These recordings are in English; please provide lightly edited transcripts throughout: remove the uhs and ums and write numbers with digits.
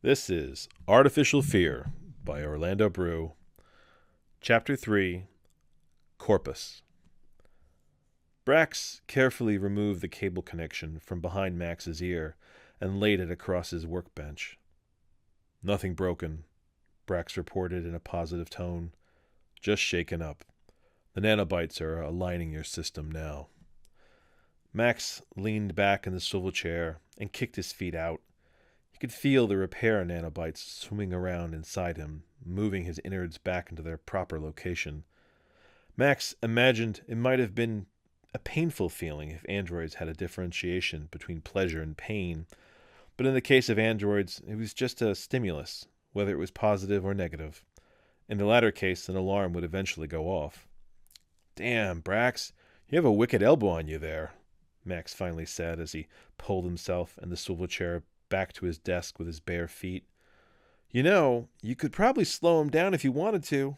This is Artificial Fear by Orlando Brew, Chapter 3, Corpus. Brax carefully removed the cable connection from behind Max's ear and laid it across his workbench. Nothing broken, Brax reported in a positive tone. Just shaken up. The nanobites are aligning your system now. Max leaned back in the swivel chair and kicked his feet out. He could feel the repair nanobites swimming around inside him, moving his innards back into their proper location. Max imagined it might have been a painful feeling if androids had a differentiation between pleasure and pain, but in the case of androids, it was just a stimulus, whether it was positive or negative. In the latter case, an alarm would eventually go off. "Damn, Brax, you have a wicked elbow on you there," Max finally said as he pulled himself and the swivel chair back to his desk with his bare feet. "You know, you could probably slow him down if you wanted to,"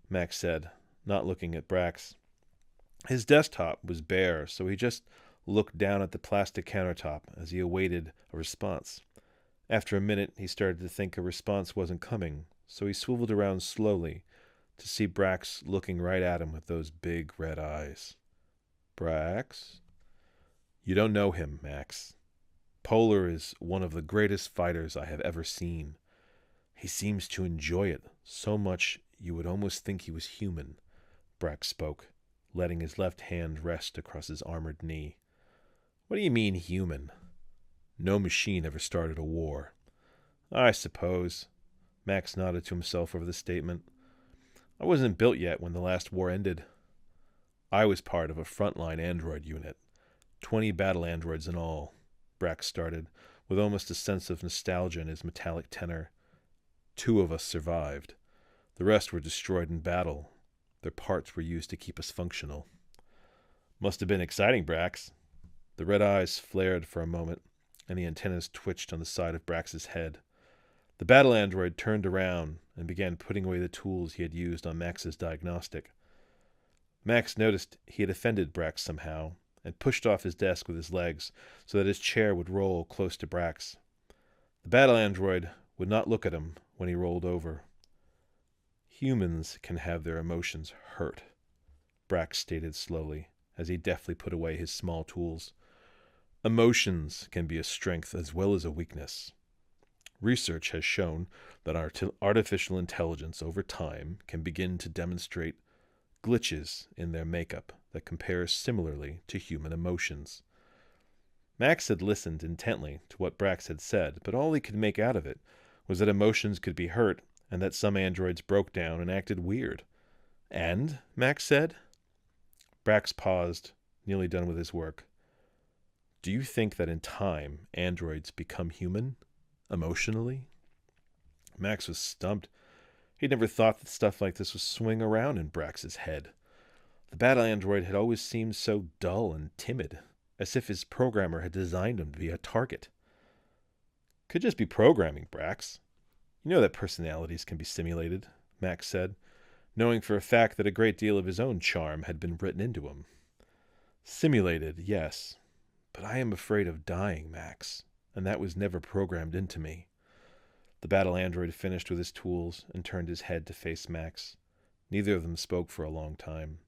Max said, not looking at Brax. His desktop was bare, so he just looked down at the plastic countertop as he awaited a response. After a minute, he started to think a response wasn't coming, so he swiveled around slowly to see Brax looking right at him with those big red eyes. "Brax? You don't know him, Max. Polar is one of the greatest fighters I have ever seen. He seems to enjoy it so much you would almost think he was human," Brax spoke, letting his left hand rest across his armored knee. "What do you mean, human? No machine ever started a war." "I suppose." Max nodded to himself over the statement. "I wasn't built yet when the last war ended. I was part of a frontline android unit, 20 battle androids in all," Brax started, with almost a sense of nostalgia in his metallic tenor. "2 of us survived. The rest were destroyed in battle. Their parts were used to keep us functional." "Must have been exciting, Brax." The red eyes flared for a moment, and the antennas twitched on the side of Brax's head. The battle android turned around and began putting away the tools he had used on Max's diagnostic. Max noticed he had offended Brax somehow, and pushed off his desk with his legs so that his chair would roll close to Brax. The battle android would not look at him when he rolled over. "Humans can have their emotions hurt," Brax stated slowly, as he deftly put away his small tools. "Emotions can be a strength as well as a weakness. Research has shown that artificial intelligence over time can begin to demonstrate glitches in their makeup that compare similarly to human emotions." Max had listened intently to what Brax had said, but all he could make out of it was that emotions could be hurt and that some androids broke down and acted weird. "And?" Max said. Brax paused, nearly done with his work. "Do you think that in time androids become human, emotionally?" Max was stumped. He'd never thought that stuff like this would swing around in Brax's head. The battle android had always seemed so dull and timid, as if his programmer had designed him to be a target. "Could just be programming, Brax. You know that personalities can be simulated," Max said, knowing for a fact that a great deal of his own charm had been written into him. "Simulated, yes, but I am afraid of dying, Max, and that was never programmed into me." The battle android finished with his tools and turned his head to face Max. Neither of them spoke for a long time.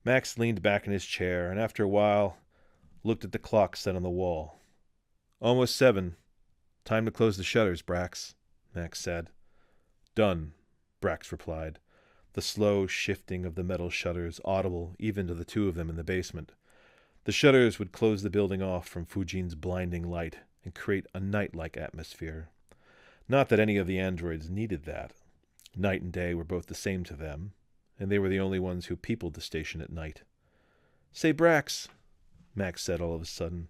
Max leaned back in his chair and after a while looked at the clock set on the wall. "Almost 7. Time to close the shutters, Brax," Max said. "Done," Brax replied, the slow shifting of the metal shutters audible even to the 2 of them in the basement. The shutters would close the building off from Fujin's blinding light and create a night-like atmosphere. Not that any of the androids needed that. Night and day were both the same to them, and they were the only ones who peopled the station at night. "Say, Brax," Max said all of a sudden,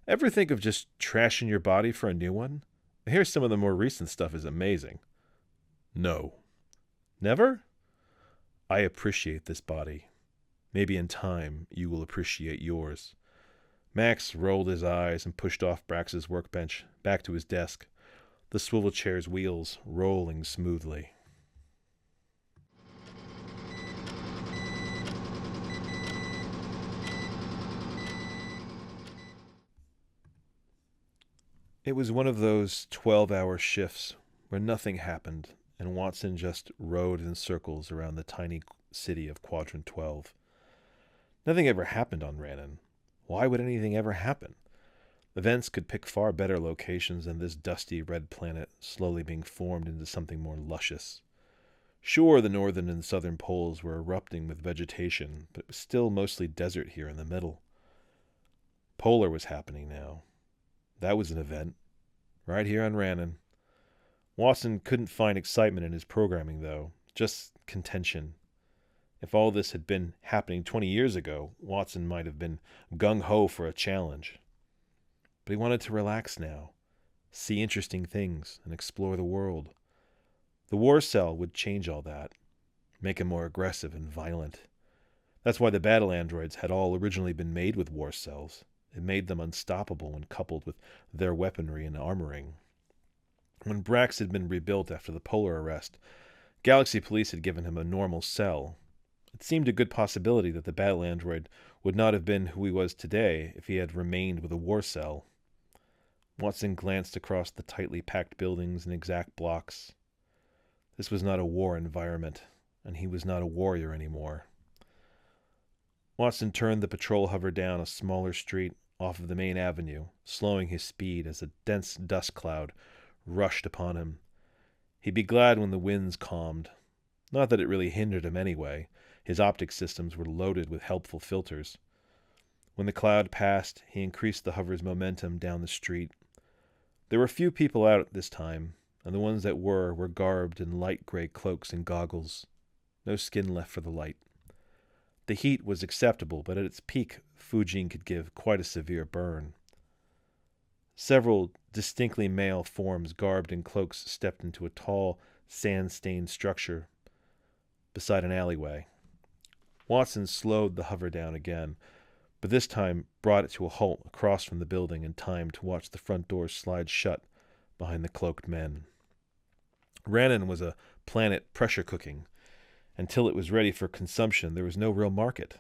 "ever think of just trashing your body for a new one? I hear some of the more recent stuff is amazing." "No." "Never?" "I appreciate this body. Maybe in time you will appreciate yours." Max rolled his eyes and pushed off Brax's workbench back to his desk, the swivel chair's wheels rolling smoothly. It was one of those 12-hour shifts where nothing happened, and Watson just rode in circles around the tiny city of Quadrant 12. Nothing ever happened on Ranon. Why would anything ever happen? Events could pick far better locations than this dusty red planet slowly being formed into something more luscious. Sure, the northern and southern poles were erupting with vegetation, but it was still mostly desert here in the middle. Polar was happening now. That was an event. Right here on Ranon. Watson couldn't find excitement in his programming, though, just contention. If all this had been happening 20 years ago, Watson might have been gung-ho for a challenge. But he wanted to relax now, see interesting things, and explore the world. The war cell would change all that, make him more aggressive and violent. That's why the battle androids had all originally been made with war cells. It made them unstoppable when coupled with their weaponry and armoring. When Brax had been rebuilt after the Polar arrest, Galaxy Police had given him a normal cell. It seemed a good possibility that the battle android would not have been who he was today if he had remained with a war cell. Watson glanced across the tightly packed buildings and exact blocks. This was not a war environment, and he was not a warrior anymore. Watson turned the patrol hover down a smaller street off of the main avenue, slowing his speed as a dense dust cloud rushed upon him. He'd be glad when the winds calmed. Not that it really hindered him anyway. His optic systems were loaded with helpful filters. When the cloud passed, he increased the hover's momentum down the street. There were few people out at this time, and the ones that were garbed in light gray cloaks and goggles. No skin left for the light. The heat was acceptable, but at its peak, Fujin could give quite a severe burn. Several distinctly male forms garbed in cloaks stepped into a tall, sand-stained structure beside an alleyway. Watson slowed the hover down again, but this time brought it to a halt across from the building in time to watch the front door slide shut behind the cloaked men. Ranon was a planet pressure cooking. Until it was ready for consumption, there was no real market.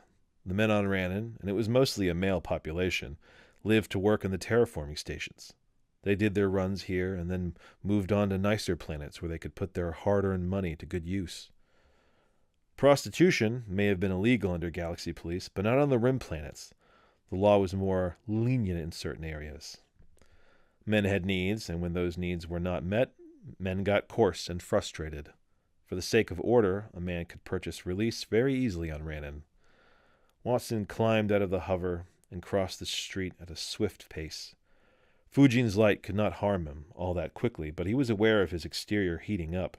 The men on Ranon, and it was mostly a male population, lived to work in the terraforming stations. They did their runs here and then moved on to nicer planets where they could put their hard-earned money to good use. Prostitution may have been illegal under Galaxy Police, but not on the rim planets. The law was more lenient in certain areas. Men had needs, and when those needs were not met, men got coarse and frustrated. For the sake of order, a man could purchase release very easily on Ranon. Watson climbed out of the hover and crossed the street at a swift pace. Fujin's light could not harm him all that quickly, but he was aware of his exterior heating up.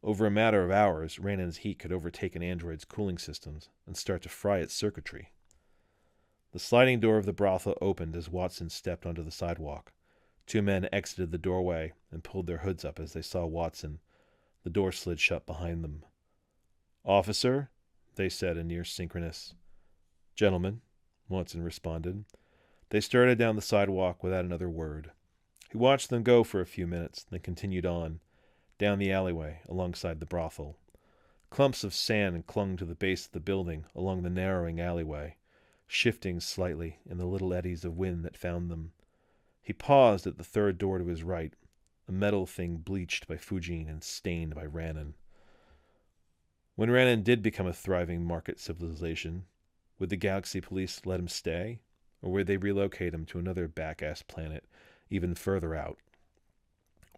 Over a matter of hours, Ranon's heat could overtake an android's cooling systems and start to fry its circuitry. The sliding door of the brothel opened as Watson stepped onto the sidewalk. Two men exited the doorway and pulled their hoods up as they saw Watson. The door slid shut behind them. "Officer," they said in near synchronous. "Gentlemen," Watson responded. They started down the sidewalk without another word. He watched them go for a few minutes, then continued on, down the alleyway alongside the brothel. Clumps of sand clung to the base of the building along the narrowing alleyway, shifting slightly in the little eddies of wind that found them. He paused at the third door to his right, a metal thing bleached by Fujin and stained by Ranon. When Ranon did become a thriving market civilization, would the Galaxy Police let him stay, or would they relocate him to another back-ass planet even further out?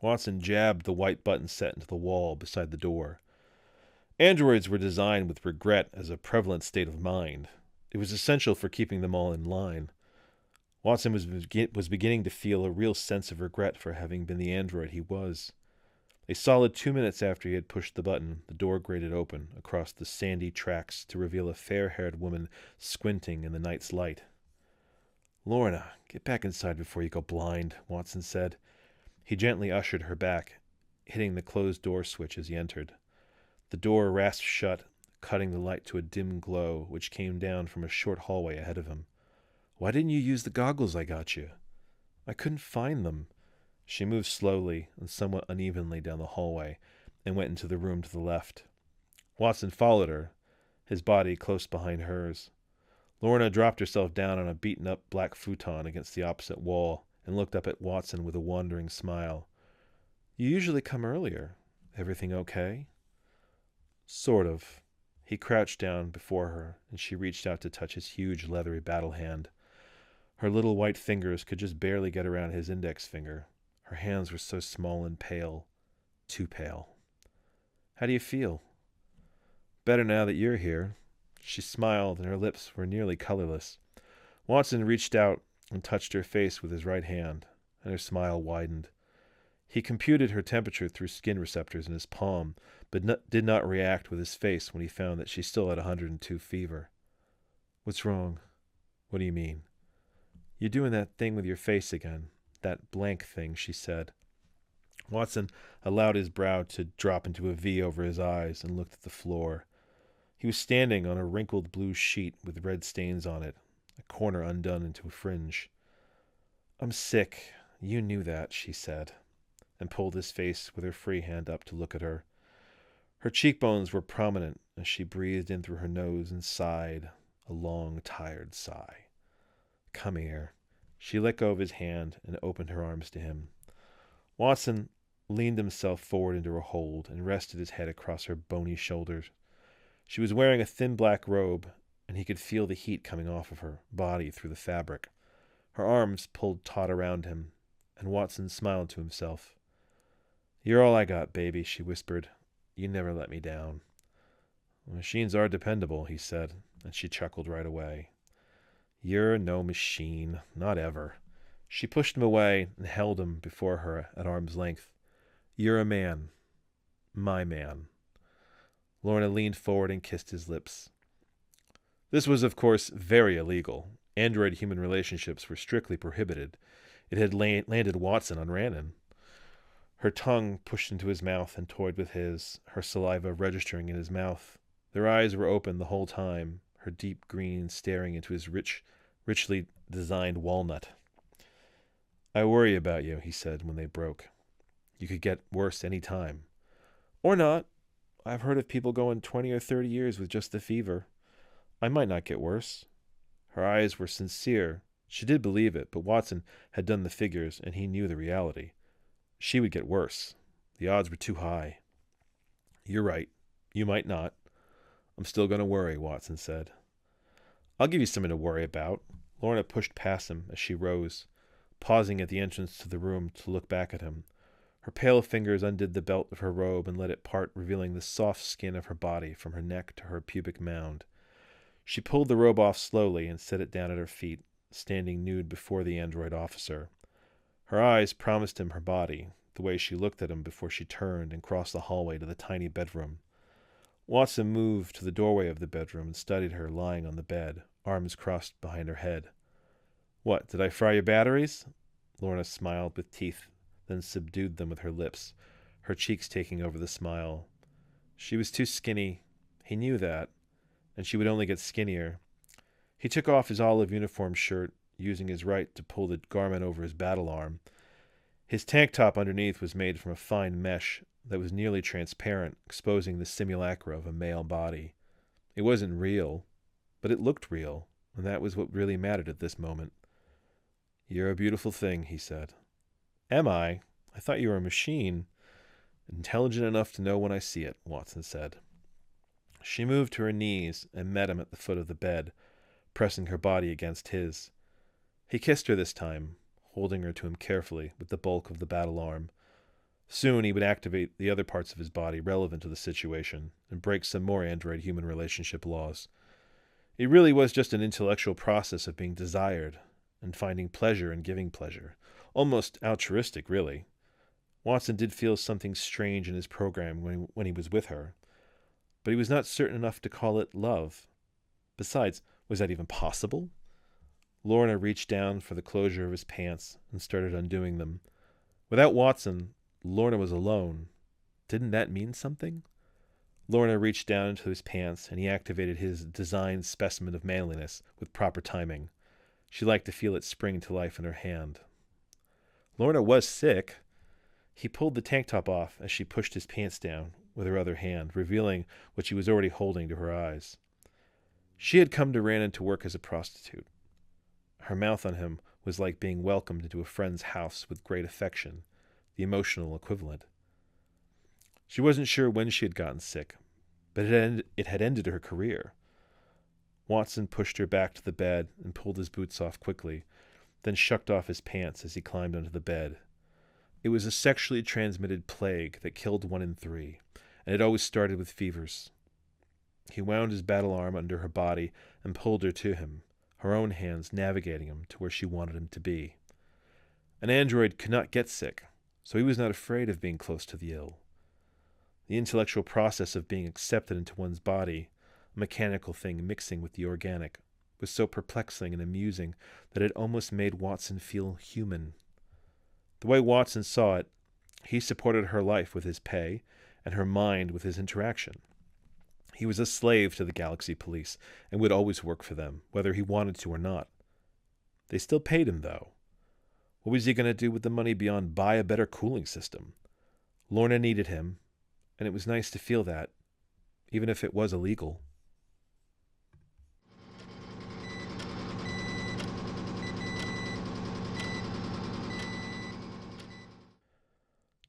Watson jabbed the white button set into the wall beside the door. Androids were designed with regret as a prevalent state of mind. It was essential for keeping them all in line. Watson was beginning to feel a real sense of regret for having been the android he was. A solid 2 minutes after he had pushed the button, the door grated open across the sandy tracks to reveal a fair-haired woman squinting in the night's light. "Lorna, get back inside before you go blind," Watson said. He gently ushered her back, hitting the closed door switch as he entered. The door rasped shut, cutting the light to a dim glow which came down from a short hallway ahead of him. "Why didn't you use the goggles I got you?" "I couldn't find them." She moved slowly and somewhat unevenly down the hallway and went into the room to the left. Watson followed her, his body close behind hers. Lorna dropped herself down on a beaten-up black futon against the opposite wall and looked up at Watson with a wandering smile. You usually come earlier. Everything okay? Sort of. He crouched down before her, and she reached out to touch his huge leathery battle hand. Her little white fingers could just barely get around his index finger. Her hands were so small and pale. Too pale. How do you feel? Better now that you're here. She smiled, and her lips were nearly colorless. Watson reached out and touched her face with his right hand, and her smile widened. He computed her temperature through skin receptors in his palm, but did not react with his face when he found that she still had 102 fever. What's wrong? What do you mean? You're doing that thing with your face again. That blank thing, she said. Watson allowed his brow to drop into a V over his eyes and looked at the floor. He was standing on a wrinkled blue sheet with red stains on it, a corner undone into a fringe. I'm sick. You knew that, she said, and pulled his face with her free hand up to look at her. Her cheekbones were prominent as she breathed in through her nose and sighed, a long, tired sigh. Come here. She let go of his hand and opened her arms to him. Watson leaned himself forward into her hold and rested his head across her bony shoulders. She was wearing a thin black robe, and he could feel the heat coming off of her body through the fabric. Her arms pulled taut around him, and Watson smiled to himself. You're all I got, baby, she whispered. You never let me down. Machines are dependable, he said, and she chuckled right away. You're no machine, not ever. She pushed him away and held him before her at arm's length. You're a man. My man. Lorna leaned forward and kissed his lips. This was, of course, very illegal. Android-human relationships were strictly prohibited. It had landed Watson on Ranon. Her tongue pushed into his mouth and toyed with his, her saliva registering in his mouth. Their eyes were open the whole time, her deep green staring into his richly designed walnut. I worry about you, he said when they broke. You could get worse any time. Or not. I've heard of people going 20 or 30 years with just the fever. I might not get worse. Her eyes were sincere. She did believe it, but Watson had done the figures, and he knew the reality. She would get worse. The odds were too high. You're right. You might not. I'm still going to worry, Watson said. I'll give you something to worry about. Lorna pushed past him as she rose, pausing at the entrance to the room to look back at him. Her pale fingers undid the belt of her robe and let it part, revealing the soft skin of her body from her neck to her pubic mound. She pulled the robe off slowly and set it down at her feet, standing nude before the android officer. Her eyes promised him her body, the way she looked at him before she turned and crossed the hallway to the tiny bedroom. Watson moved to the doorway of the bedroom and studied her lying on the bed, arms crossed behind her head. What, did I fry your batteries? Lorna smiled with teeth, then subdued them with her lips, her cheeks taking over the smile. She was too skinny. He knew that, and she would only get skinnier. He took off his olive uniform shirt, using his right to pull the garment over his battle arm. His tank top underneath was made from a fine mesh that was nearly transparent, exposing the simulacra of a male body. It wasn't real, but it looked real, and that was what really mattered at this moment. You're a beautiful thing, he said. Am I? I thought you were a machine. Intelligent enough to know when I see it, Watson said. She moved to her knees and met him at the foot of the bed, pressing her body against his. He kissed her this time, holding her to him carefully with the bulk of the battle arm. Soon he would activate the other parts of his body relevant to the situation and break some more android-human relationship laws. It really was just an intellectual process of being desired and finding pleasure in giving pleasure. Almost altruistic, really. Watson did feel something strange in his program when he was with her, but he was not certain enough to call it love. Besides, was that even possible? Lorna reached down for the closure of his pants and started undoing them. Without Watson, Lorna was alone. Didn't that mean something? Lorna reached down into his pants, and he activated his designed specimen of manliness with proper timing. She liked to feel it spring to life in her hand. Lorna was sick. He pulled the tank top off as she pushed his pants down with her other hand, revealing what she was already holding to her eyes. She had come to Ranon to work as a prostitute. Her mouth on him was like being welcomed into a friend's house with great affection, the emotional equivalent. She wasn't sure when she had gotten sick, but it had ended her career. Watson pushed her back to the bed and pulled his boots off quickly, then shucked off his pants as he climbed onto the bed. It was a sexually transmitted plague that killed 1 in 3, and it always started with fevers. He wound his battle arm under her body and pulled her to him, her own hands navigating him to where she wanted him to be. An android could not get sick, so he was not afraid of being close to the ill. The intellectual process of being accepted into one's body, a mechanical thing mixing with the organic, was so perplexing and amusing that it almost made Watson feel human. The way Watson saw it, he supported her life with his pay and her mind with his interaction. He was a slave to the Galaxy Police and would always work for them, whether he wanted to or not. They still paid him, though. What was he going to do with the money beyond buy a better cooling system? Lorna needed him, and it was nice to feel that, even if it was illegal.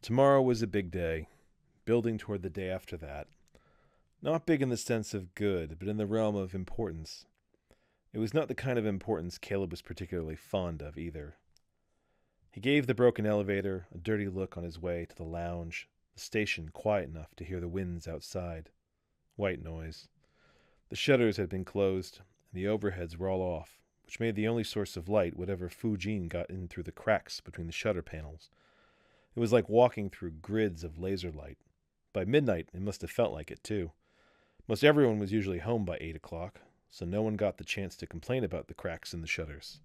Tomorrow was a big day, building toward the day after that. Not big in the sense of good, but in the realm of importance. It was not the kind of importance Caleb was particularly fond of either. He gave the broken elevator a dirty look on his way to the lounge, the station quiet enough to hear the winds outside. White noise. The shutters had been closed, and the overheads were all off, which made the only source of light whatever Fujin got in through the cracks between the shutter panels. It was like walking through grids of laser light. By midnight, it must have felt like it, too. Most everyone was usually home by 8 o'clock, so no one got the chance to complain about the cracks in the shutters.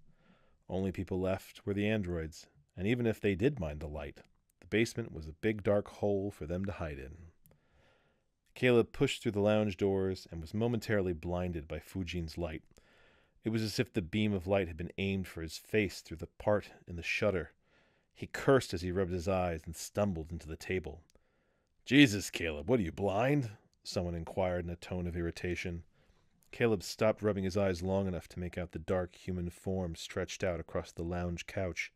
Only people left were the androids, and even if they did mind the light, the basement was a big dark hole for them to hide in. Caleb pushed through the lounge doors and was momentarily blinded by Fujin's light. It was as if the beam of light had been aimed for his face through the part in the shutter. He cursed as he rubbed his eyes and stumbled into the table. "Jesus, Caleb, what are you, blind?" someone inquired in a tone of irritation. Caleb stopped rubbing his eyes long enough to make out the dark human form stretched out across the lounge couch.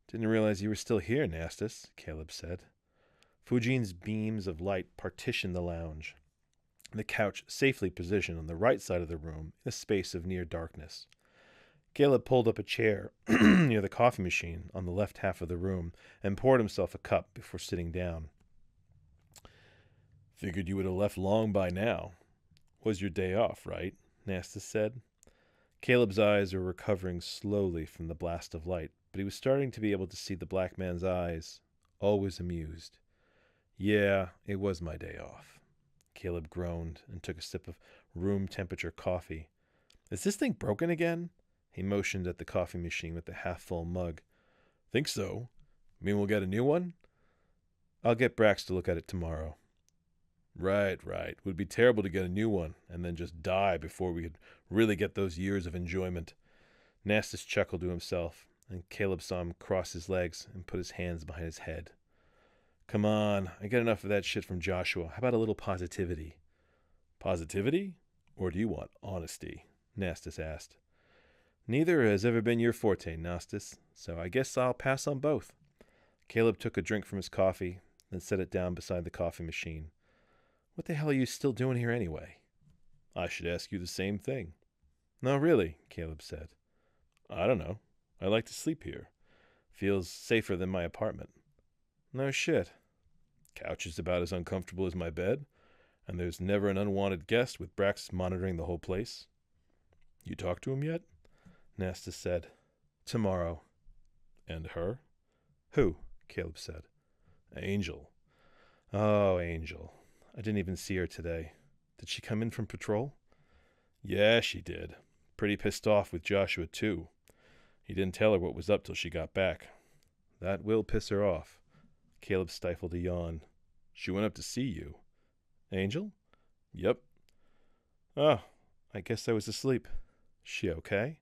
"Didn't realize you were still here, Nastus," Caleb said. Fujin's beams of light partitioned the lounge, the couch safely positioned on the right side of the room in a space of near darkness. Caleb pulled up a chair near the coffee machine on the left half of the room and poured himself a cup before sitting down. "Figured you would have left long by now. Was your day off, right?" Nastus said. Caleb's eyes were recovering slowly from the blast of light, but he was starting to be able to see the black man's eyes, always amused. "Yeah, it was my day off." Caleb groaned and took a sip of room-temperature coffee. "Is this thing broken again?" He motioned at the coffee machine with the half-full mug. "Think so. Mean we'll get a new one?" "I'll get Brax to look at it tomorrow." Right. Would be terrible to get a new one and then just die before we could really get those years of enjoyment." Nastus chuckled to himself, and Caleb saw him cross his legs and put his hands behind his head. "Come on, I get enough of that shit from Joshua. How about a little positivity?" "Positivity? Or do you want honesty?" Nastus asked. "Neither has ever been your forte, Nastus, so I guess I'll pass on both." Caleb took a drink from his coffee, then set it down beside the coffee machine. "What the hell are you still doing here anyway?" "I should ask you the same thing." "No, really," Caleb said. "I don't know. I like to sleep here. Feels safer than my apartment." "No shit." "Couch is about as uncomfortable as my bed, and there's never an unwanted guest with Brax monitoring the whole place." "You talked to him yet?" Nastus said. "Tomorrow." "And her?" "Who?" Caleb said. "Angel." "Oh, Angel. I didn't even see her today. Did she come in from patrol?" "Yeah, she did. Pretty pissed off with Joshua, too. He didn't tell her what was up till she got back." "That will piss her off." Caleb stifled a yawn. "She went up to see you." "Angel?" "Yep." "Oh, I guess I was asleep. She okay?"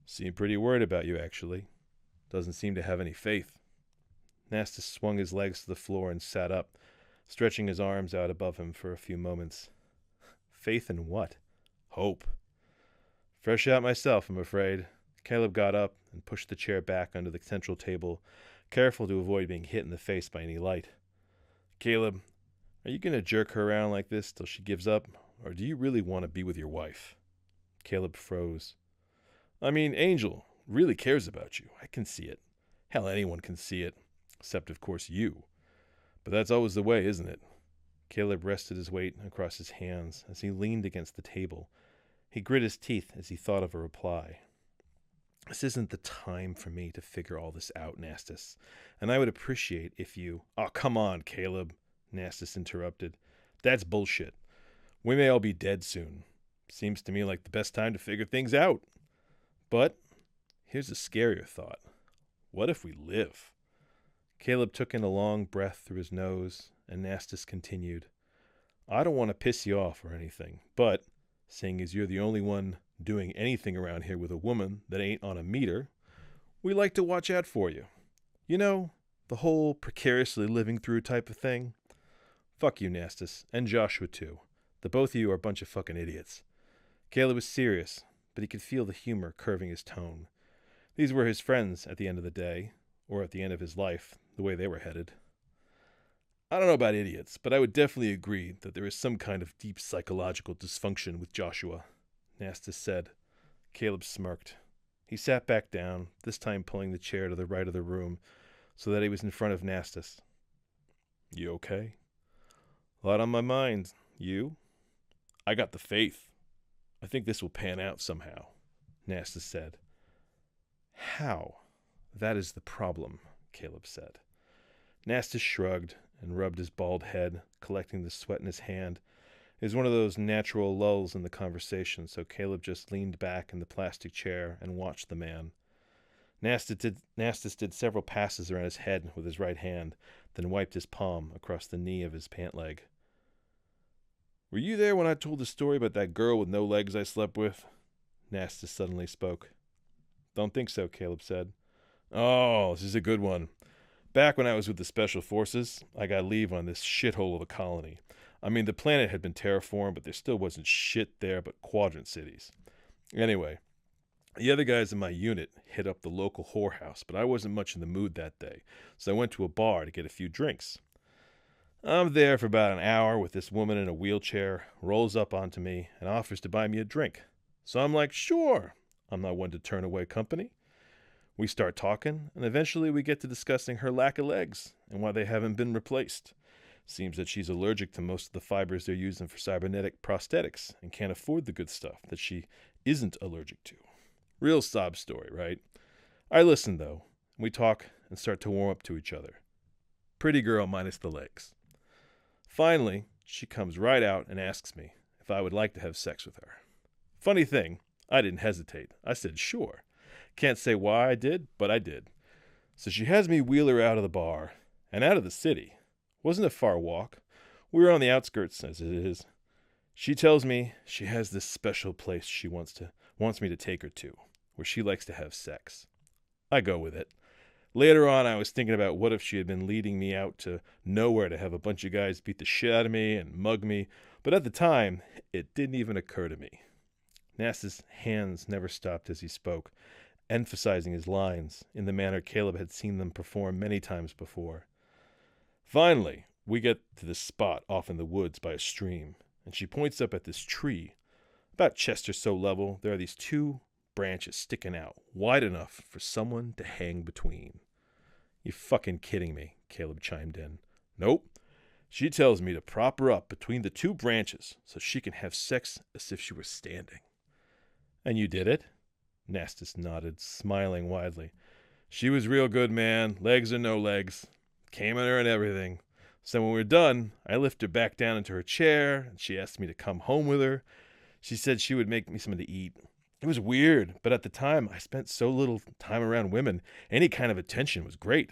"Seemed pretty worried about you, actually. Doesn't seem to have any faith." Nastus swung his legs to the floor and sat up, stretching his arms out above him for a few moments. "Faith in what?" "Hope." "Fresh out myself, I'm afraid." Caleb got up and pushed the chair back under the central table, careful to avoid being hit in the face by any light. Caleb, are you going to jerk her around like this till she gives up, or do you really want to be with your wife? Caleb froze. I mean, Angel really cares about you. I can see it. Hell, anyone can see it. Except, of course, you. But that's always the way, isn't it? Caleb rested his weight across his hands as he leaned against the table. He grit his teeth as he thought of a reply. This isn't the time for me to figure all this out, Nastus, and I would appreciate if you— Oh, come on, Caleb, Nastus interrupted. That's bullshit. We may all be dead soon. Seems to me like the best time to figure things out. But here's a scarier thought. What if we live? Caleb took in a long breath through his nose, and Nastus continued. I don't want to piss you off or anything, but seeing as you're the only one doing anything around here with a woman that ain't on a meter, we like to watch out for you. You know, the whole precariously living through type of thing. Fuck you, Nastus, and Joshua too. The both of you are a bunch of fucking idiots. Caleb was serious, but he could feel the humor curving his tone. These were his friends at the end of the day, or at the end of his life, the way they were headed. I don't know about idiots, but I would definitely agree that there is some kind of deep psychological dysfunction with Joshua, Nastus said. Caleb smirked. He sat back down, this time pulling the chair to the right of the room so that he was in front of Nastus. You okay? A lot on my mind. You? I got the faith. I think this will pan out somehow, Nastus said. How? That is the problem, Caleb said. Nastus shrugged and rubbed his bald head, collecting the sweat in his hand. It was one of those natural lulls in the conversation, so Caleb just leaned back in the plastic chair and watched the man. Nastus did several passes around his head with his right hand, then wiped his palm across the knee of his pant leg. Were you there when I told the story about that girl with no legs I slept with? Nastus suddenly spoke. Don't think so, Caleb said. Oh, this is a good one. Back when I was with the Special Forces, I got leave on this shithole of a colony. I mean, the planet had been terraformed, but there still wasn't shit there but quadrant cities. Anyway, the other guys in my unit hit up the local whorehouse, but I wasn't much in the mood that day, so I went to a bar to get a few drinks. I'm there for about an hour with this woman in a wheelchair, rolls up onto me, and offers to buy me a drink. So I'm like, sure. I'm not one to turn away company. We start talking, and eventually we get to discussing her lack of legs and why they haven't been replaced. Seems that she's allergic to most of the fibers they're using for cybernetic prosthetics and can't afford the good stuff that she isn't allergic to. Real sob story, right? I listen, though. We talk and start to warm up to each other. Pretty girl minus the legs. Finally, she comes right out and asks me if I would like to have sex with her. Funny thing, I didn't hesitate. I said sure. Can't say why I did, but I did. So she has me wheel her out of the bar and out of the city. Wasn't a far walk. We were on the outskirts, as it is. She tells me she has this special place she wants me to take her to, where she likes to have sex. I go with it. Later on, I was thinking about what if she had been leading me out to nowhere to have a bunch of guys beat the shit out of me and mug me, but at the time, it didn't even occur to me. Nas's hands never stopped as he spoke, emphasizing his lines in the manner Caleb had seen them perform many times before. Finally, we get to this spot off in the woods by a stream, and she points up at this tree. About chest or so level, there are these two branches sticking out, wide enough for someone to hang between. You fucking kidding me, Caleb chimed in. Nope. She tells me to prop her up between the two branches so she can have sex as if she were standing. And you did it? Nastus nodded, smiling widely. She was real good, man. Legs or no legs. Came in her and everything. So when we were done, I lifted her back down into her chair, and she asked me to come home with her. She said she would make me something to eat. It was weird, but at the time, I spent so little time around women, any kind of attention was great.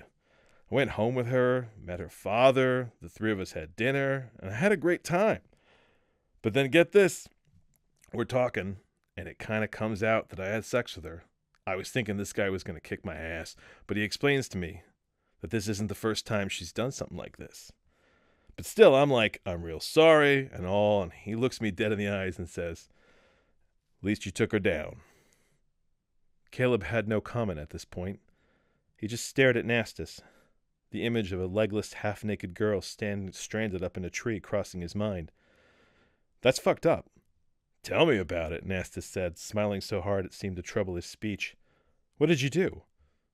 I went home with her, met her father, the three of us had dinner, and I had a great time. But then get this, we're talking, and it kind of comes out that I had sex with her. I was thinking this guy was going to kick my ass, but he explains to me that this isn't the first time she's done something like this. But still, I'm like, I'm real sorry and all, and he looks me dead in the eyes and says, at least you took her down. Caleb had no comment at this point. He just stared at Nastus. The image of a legless, half-naked girl stranded up in a tree crossing his mind. That's fucked up. Tell me about it, Nastus said, smiling so hard it seemed to trouble his speech. What did you do?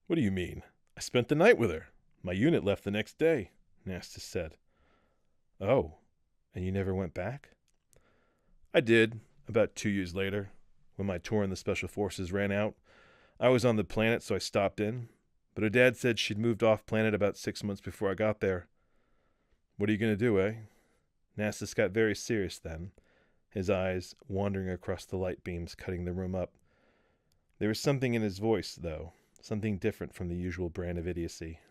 What do you mean? I spent the night with her. My unit left the next day, Nastus said. Oh, and you never went back? I did, about 2 years later, when my tour in the Special Forces ran out. I was on the planet, so I stopped in. But her dad said she'd moved off planet about 6 months before I got there. What are you going to do, eh? Nastus got very serious then, his eyes wandering across the light beams cutting the room up. There was something in his voice, though, something different from the usual brand of idiocy.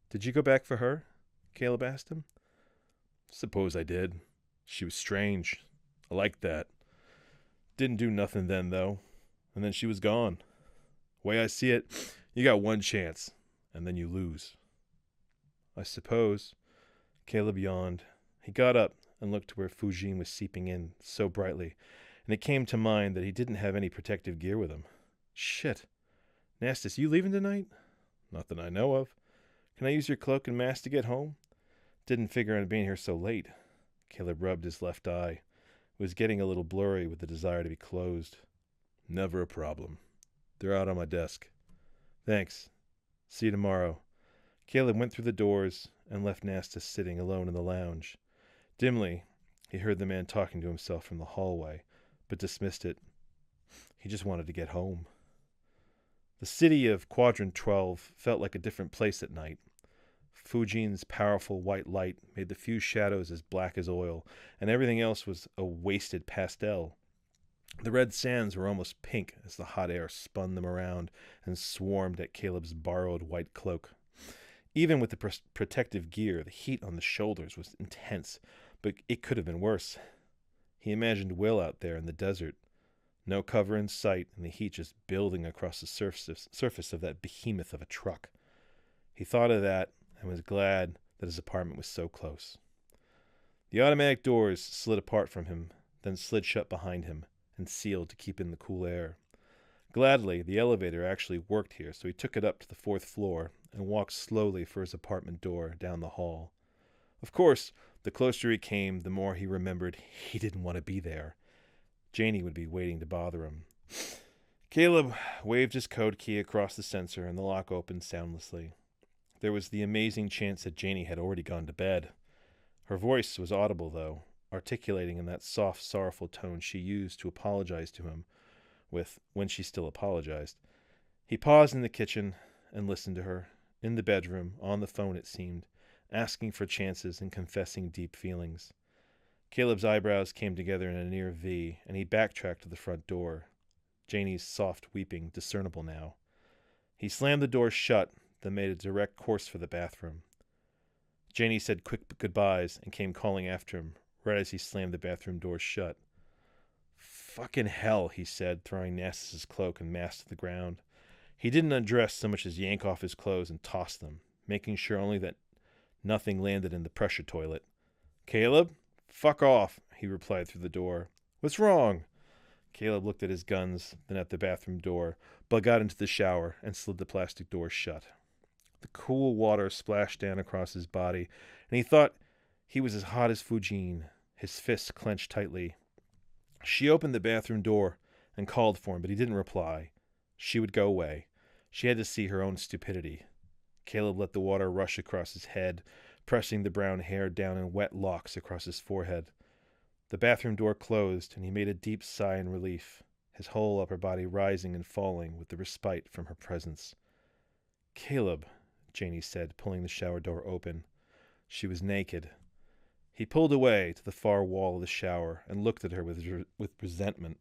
Did you go back for her? Caleb asked him. Suppose I did. She was strange. I liked that. Didn't do nothing then, though. And then she was gone. Way I see it, you got one chance, and then you lose. I suppose. Caleb yawned. He got up and looked to where Fujin was seeping in so brightly, and it came to mind that he didn't have any protective gear with him. Shit. Nastus, you leaving tonight? Not that I know of. Can I use your cloak and mask to get home? Didn't figure on being here so late. Caleb rubbed his left eye. It was getting a little blurry with the desire to be closed. Never a problem. They're out on my desk. Thanks. See you tomorrow. Caleb went through the doors and left Nastus sitting alone in the lounge. Dimly, he heard the man talking to himself from the hallway, but dismissed it. He just wanted to get home. The city of Quadrant 12 felt like a different place at night. Fujin's powerful white light made the few shadows as black as oil, and everything else was a wasted pastel. The red sands were almost pink as the hot air spun them around and swarmed at Caleb's borrowed white cloak. Even with the protective gear, the heat on the shoulders was intense, but it could have been worse. He imagined Will out there in the desert. No cover in sight, and the heat just building across the surface of that behemoth of a truck. He thought of that and was glad that his apartment was so close. The automatic doors slid apart from him, then slid shut behind him, and sealed to keep in the cool air. Gladly, the elevator actually worked here, so he took it up to the 4th floor and walked slowly for his apartment door down the hall. Of course, the closer he came, the more he remembered he didn't want to be there. Janie would be waiting to bother him. Caleb waved his code key across the sensor and the lock opened soundlessly. There was the amazing chance that Janie had already gone to bed. Her voice was audible, though, articulating in that soft, sorrowful tone she used to apologize to him with when she still apologized. He paused in the kitchen and listened to her, in the bedroom, on the phone it seemed, asking for chances and confessing deep feelings. Caleb's eyebrows came together in a near V, and he backtracked to the front door, Janie's soft weeping discernible now. He slammed the door shut, then made a direct course for the bathroom. Janie said quick goodbyes and came calling after him, right as he slammed the bathroom door shut. Fucking hell, he said, throwing Nastus's cloak and mask to the ground. He didn't undress so much as yank off his clothes and toss them, making sure only that nothing landed in the pressure toilet. Caleb? Fuck off, he replied through the door. What's wrong? Caleb looked at his guns, then at the bathroom door, but got into the shower and slid the plastic door shut. The cool water splashed down across his body, and he thought he was as hot as Fujin, his fists clenched tightly. She opened the bathroom door and called for him, but he didn't reply. She would go away. She had to see her own stupidity. Caleb let the water rush across his head, pressing the brown hair down in wet locks across his forehead. The bathroom door closed, and he made a deep sigh in relief, his whole upper body rising and falling with the respite from her presence. Caleb, Janie said, pulling the shower door open. She was naked. He pulled away to the far wall of the shower and looked at her with resentment.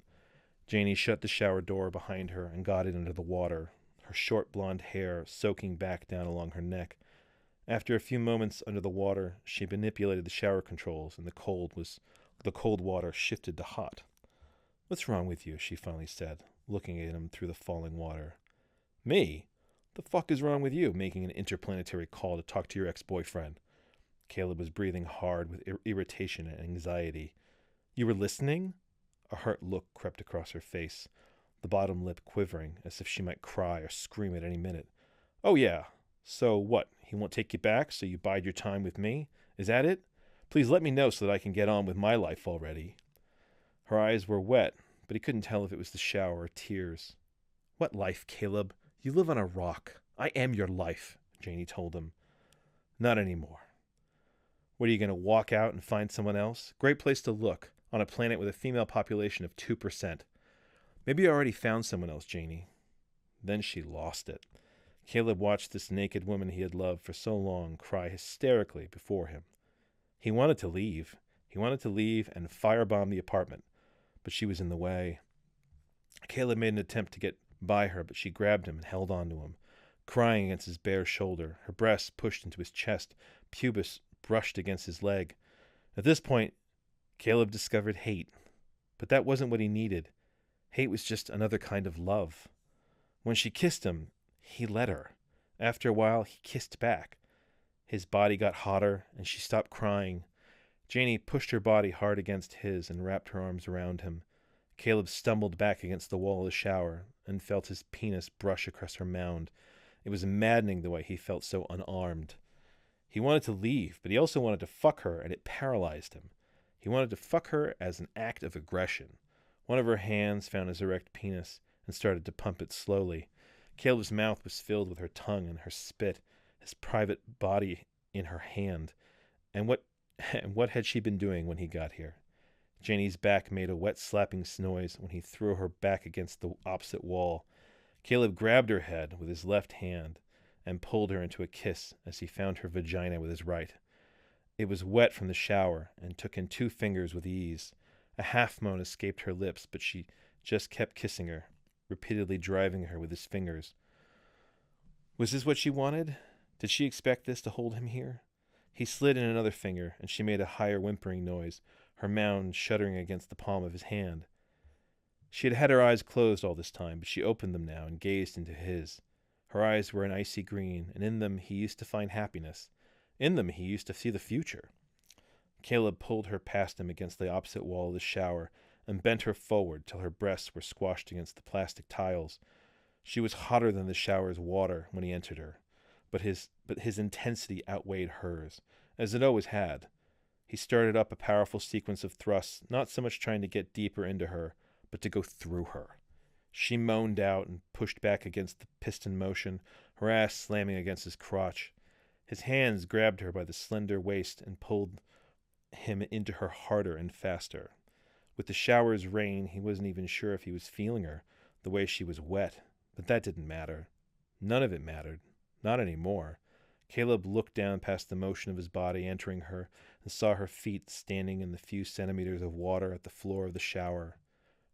Janie shut the shower door behind her and got in under the water, her short blonde hair soaking back down along her neck. After a few moments under the water, she manipulated the shower controls, and the cold water shifted to hot. What's wrong with you? She finally said, looking at him through the falling water. Me? The fuck is wrong with you, making an interplanetary call to talk to your ex-boyfriend? Caleb was breathing hard with irritation and anxiety. You were listening? A hurt look crept across her face. the bottom lip quivering as if she might cry or scream at any minute. "Oh, yeah. So what? He won't take you back, so you bide your time with me? Is that it? Please let me know so that I can get on with my life already." Her eyes were wet, but he couldn't tell if it was the shower or tears. "What life, Caleb? You live on a rock. I am your life," Janie told him. "Not anymore." "What, are you going to walk out and find someone else? Great place to look, on a planet with a female population of 2%. Maybe you already found someone else, Janie." Then she lost it. Caleb watched this naked woman he had loved for so long cry hysterically before him. He wanted to leave. He wanted to leave and firebomb the apartment, but she was in the way. Caleb made an attempt to get by her, but she grabbed him and held on to him, crying against his bare shoulder, her breasts pushed into his chest, pubis brushed against his leg. At this point, Caleb discovered hate, but that wasn't what he needed. Hate was just another kind of love. When she kissed him, he let her. After a while, he kissed back. His body got hotter, and she stopped crying. Janie pushed her body hard against his and wrapped her arms around him. Caleb stumbled back against the wall of the shower and felt his penis brush across her mound. It was maddening the way he felt so unarmed. He wanted to leave, but he also wanted to fuck her, and it paralyzed him. He wanted to fuck her as an act of aggression. One of her hands found his erect penis and started to pump it slowly. Caleb's mouth was filled with her tongue and her spit, his private body in her hand. And what had she been doing when he got here? Janie's back made a wet slapping noise when he threw her back against the opposite wall. Caleb grabbed her head with his left hand and pulled her into a kiss as he found her vagina with his right. It was wet from the shower and took in 2 fingers with ease. A half moan escaped her lips, but she just kept kissing her, repeatedly driving her with his fingers. Was this what she wanted? Did she expect this to hold him here? He slid in another finger, and she made a higher whimpering noise, her mound shuddering against the palm of his hand. She had had her eyes closed all this time, but she opened them now and gazed into his. Her eyes were an icy green, and in them he used to find happiness. In them he used to see the future. Caleb pulled her past him against the opposite wall of the shower and bent her forward till her breasts were squashed against the plastic tiles. She was hotter than the shower's water when he entered her, but his intensity outweighed hers, as it always had. He started up a powerful sequence of thrusts, not so much trying to get deeper into her, but to go through her. She moaned out and pushed back against the piston motion, her ass slamming against his crotch. His hands grabbed her by the slender waist and pulled him into her harder and faster. With the shower's rain, he wasn't even sure if he was feeling her, the way she was wet, but that didn't matter. None of it mattered. Not anymore. Caleb looked down past the motion of his body entering her and saw her feet standing in the few centimeters of water at the floor of the shower.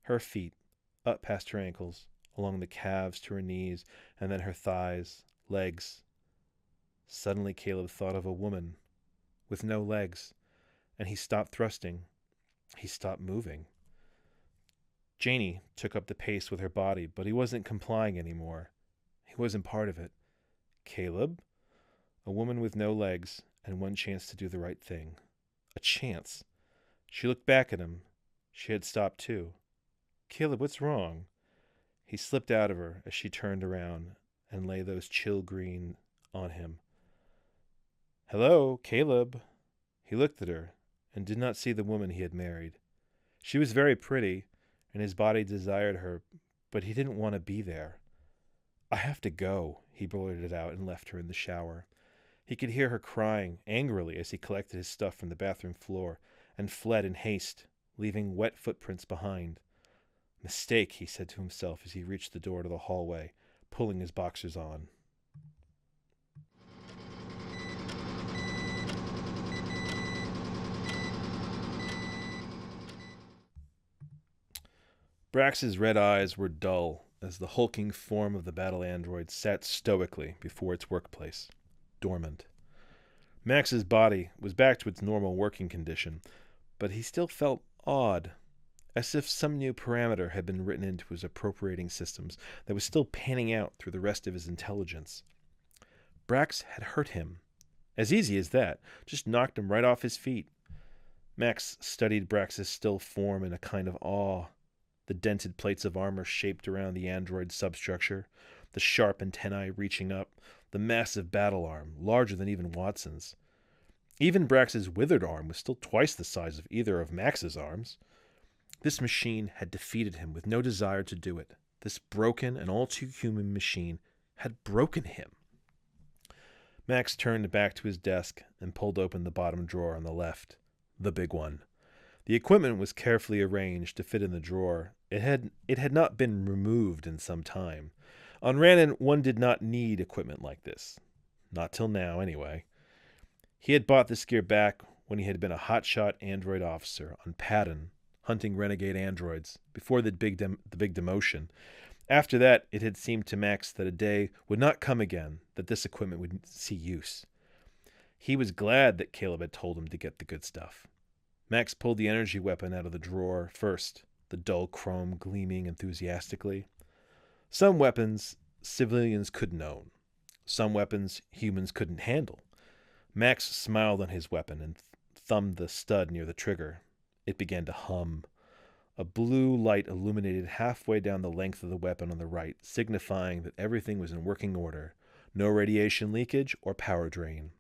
Her feet, up past her ankles, along the calves to her knees, and then her thighs, legs. Suddenly Caleb thought of a woman with no legs, and he stopped thrusting. He stopped moving. Janie took up the pace with her body, but he wasn't complying anymore. He wasn't part of it. Caleb? A woman with no legs and one chance to do the right thing. A chance. She looked back at him. She had stopped too. "Caleb, what's wrong?" He slipped out of her as she turned around and lay those chill green on him. "Hello, Caleb." He looked at her and did not see the woman he had married. She was very pretty, and his body desired her, but he didn't want to be there. "I have to go," he blurted out and left her in the shower. He could hear her crying angrily as he collected his stuff from the bathroom floor and fled in haste, leaving wet footprints behind. Mistake, he said to himself as he reached the door to the hallway, pulling his boxers on. Brax's red eyes were dull as the hulking form of the battle android sat stoically before its workplace, dormant. Max's body was back to its normal working condition, but he still felt odd, as if some new parameter had been written into his appropriating systems that was still panning out through the rest of his intelligence. Brax had hurt him. As easy as that, just knocked him right off his feet. Max studied Brax's still form in a kind of awe. the dented plates of armor shaped around the android's substructure, the sharp antennae reaching up, the massive battle arm, larger than even Watson's. Even Brax's withered arm was still twice the size of either of Max's arms. This machine had defeated him with no desire to do it. This broken and all too human machine had broken him. Max turned back to his desk and pulled open the bottom drawer on the left, the big one. The equipment was carefully arranged to fit in the drawer. It had not been removed in some time. On Ranon, one did not need equipment like this. Not till now, anyway. He had bought this gear back when he had been a hotshot android officer on Patton, hunting renegade androids, before the big demotion. After that, it had seemed to Max that a day would not come again that this equipment would see use. He was glad that Caleb had told him to get the good stuff. Max pulled the energy weapon out of the drawer first, the dull chrome gleaming enthusiastically. Some weapons civilians couldn't own. Some weapons humans couldn't handle. Max smiled on his weapon and thumbed the stud near the trigger. It began to hum. A blue light illuminated halfway down the length of the weapon on the right, signifying that everything was in working order. No radiation leakage or power drain.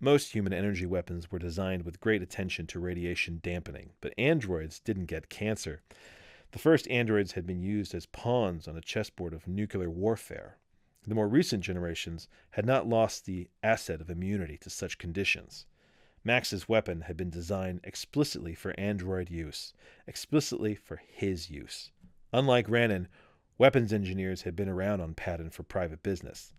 Most human energy weapons were designed with great attention to radiation dampening, but androids didn't get cancer. The first androids had been used as pawns on a chessboard of nuclear warfare. The more recent generations had not lost the asset of immunity to such conditions. Max's weapon had been designed explicitly for android use, explicitly for his use. Unlike Ranon, weapons engineers had been around on Patton for private business.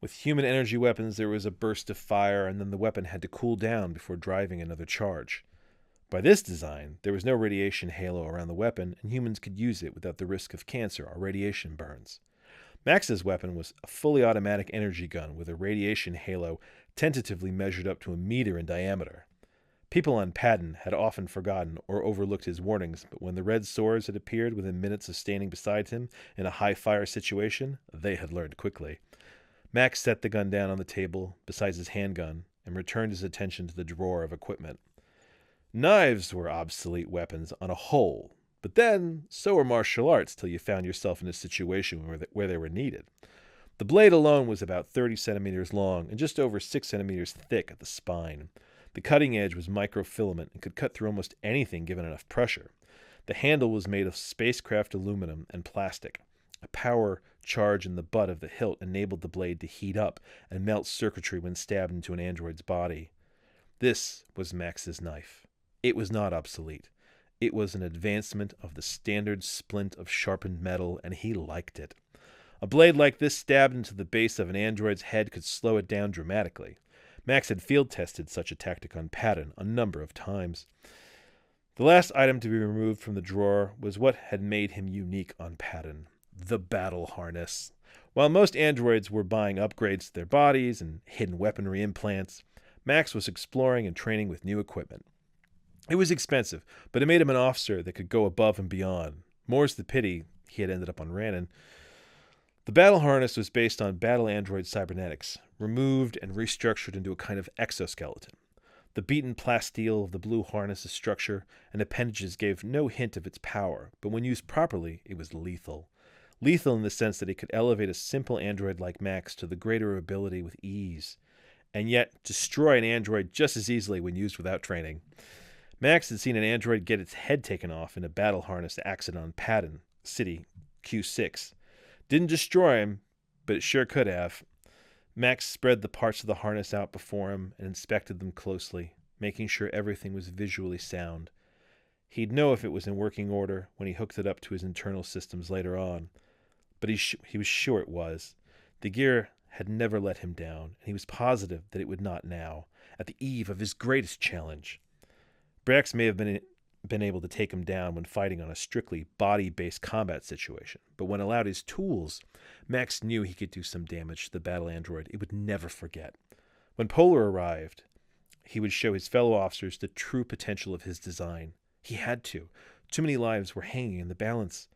With human energy weapons, there was a burst of fire, and then the weapon had to cool down before driving another charge. By this design, there was no radiation halo around the weapon, and humans could use it without the risk of cancer or radiation burns. Max's weapon was a fully automatic energy gun with a radiation halo tentatively measured up to 1 meter in diameter. People on Patton had often forgotten or overlooked his warnings, but when the red swords had appeared within minutes of standing beside him in a high-fire situation, they had learned quickly. Max set the gun down on the table beside his handgun and returned his attention to the drawer of equipment. Knives were obsolete weapons on a whole, but then so were martial arts till you found yourself in a situation where they were needed. The blade alone was about 30 centimeters long and just over 6 centimeters thick at the spine. The cutting edge was microfilament and could cut through almost anything given enough pressure. The handle was made of spacecraft aluminum and plastic. A power charge in the butt of the hilt enabled the blade to heat up and melt circuitry when stabbed into an android's body. This was Max's knife. It was not obsolete. It was an advancement of the standard splint of sharpened metal, and he liked it. A blade like this stabbed into the base of an android's head could slow it down dramatically. Max had field-tested such a tactic on Patton a number of times. The last item to be removed from the drawer was what had made him unique on Patton, the battle harness. While most androids were buying upgrades to their bodies and hidden weaponry implants, Max was exploring and training with new equipment. It was expensive, but it made him an officer that could go above and beyond. More's the pity he had ended up on Ranon. The battle harness was based on battle android cybernetics, removed and restructured into a kind of exoskeleton. The beaten plasteel of the blue harness's structure and appendages gave no hint of its power, but when used properly, it was lethal. Lethal in the sense that it could elevate a simple android like Max to the greater ability with ease, and yet destroy an android just as easily when used without training. Max had seen an android get its head taken off in a battle harness accident on Patton City, Q6. Didn't destroy him, but it sure could have. Max spread the parts of the harness out before him and inspected them closely, making sure everything was visually sound. He'd know if it was in working order when he hooked it up to his internal systems later on, but he was sure it was. The gear had never let him down, and he was positive that it would not now, at the eve of his greatest challenge. Brax may have been able to take him down when fighting on a strictly body-based combat situation, but when allowed his tools, Max knew he could do some damage to the battle android it would never forget. When Polar arrived, he would show his fellow officers the true potential of his design. He had to. Too many lives were hanging in the balance.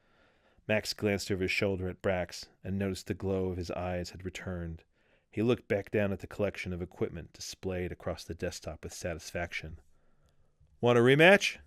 Max glanced over his shoulder at Brax and noticed the glow of his eyes had returned. He looked back down at the collection of equipment displayed across the desktop with satisfaction. "Want a rematch?"